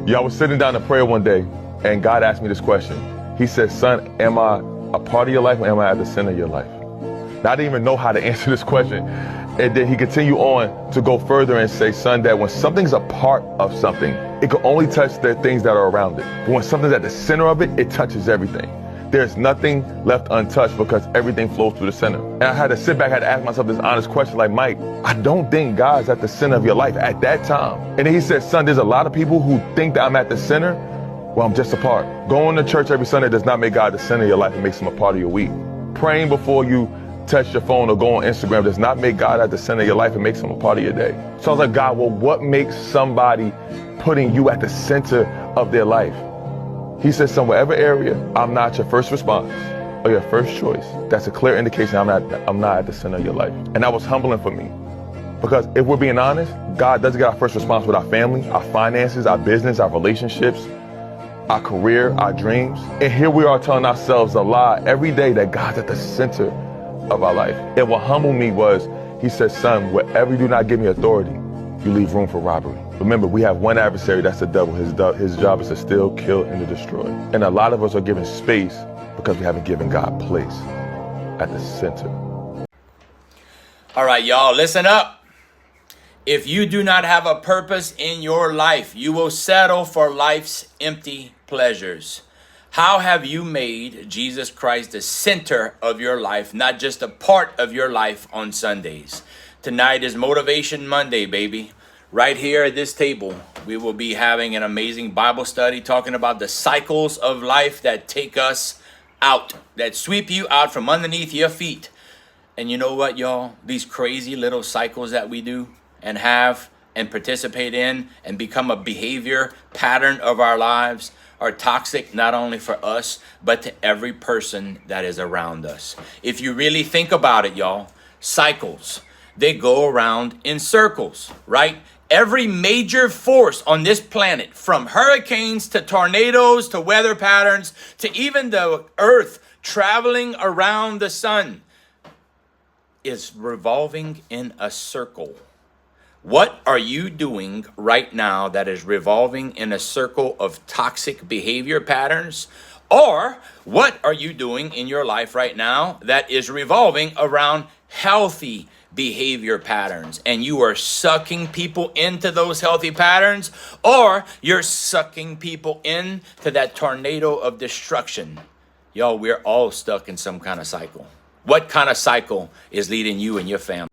Yeah, I was sitting down to pray one day, and God asked me this question. He said, son, am I a part of your life, or am I at the center of your life? Now, I didn't even know how to answer this question. And then he continued on to go further and say, son, that when something's a part of something, it can only touch the things that are around it. But when something's at the center of it, it touches everything. There's nothing left untouched because everything flows through the center. And I had to sit back, I had to ask myself this honest question, like, Mike, I don't think God's at the center of your life at that time. And then he said, son, there's a lot of people who think that I'm at the center. Well, I'm just a part. Going to church every Sunday does not make God the center of your life. It makes him a part of your week. Praying before you touch your phone or go on Instagram does not make God at the center of your life. It makes him a part of your day. So I was like, God, well, what makes somebody putting you at the center of their life? He said, son, whatever area I'm not your first response or your first choice, that's a clear indication I'm not at the center of your life. And that was humbling for me. Because if we're being honest, God doesn't get our first response with our family, our finances, our business, our relationships, our career, our dreams. And here we are telling ourselves a lie every day that God's at the center of our life. And what humbled me was, he said, son, wherever you do not give me authority, you leave room for robbery. Remember, we have one adversary, that's the devil. His job is to steal, kill, and to destroy. And a lot of us are given space because we haven't given God place at the center. All right, y'all, listen up. If you do not have a purpose in your life, you will settle for life's empty pleasures. How have you made Jesus Christ the center of your life, not just a part of your life on Sundays? Tonight is Motivation Monday, baby. Right here at this table, we will be having an amazing Bible study talking about the cycles of life that take us out, that sweep you out from underneath your feet. And you know what, y'all? These crazy little cycles that we do and have and participate in and become a behavior pattern of our lives are toxic not only for us, but to every person that is around us. If you really think about it, y'all, cycles, they go around in circles, right? Every major force on this planet, from hurricanes to tornadoes to weather patterns to even the earth traveling around the sun, is revolving in a circle. What are you doing right now that is revolving in a circle of toxic behavior patterns? Or what are you doing in your life right now that is revolving around healthy behavior patterns, and you are sucking people into those healthy patterns, or you're sucking people into that tornado of destruction? Y'all, we're all stuck in some kind of cycle. What kind of cycle is leading you and your family?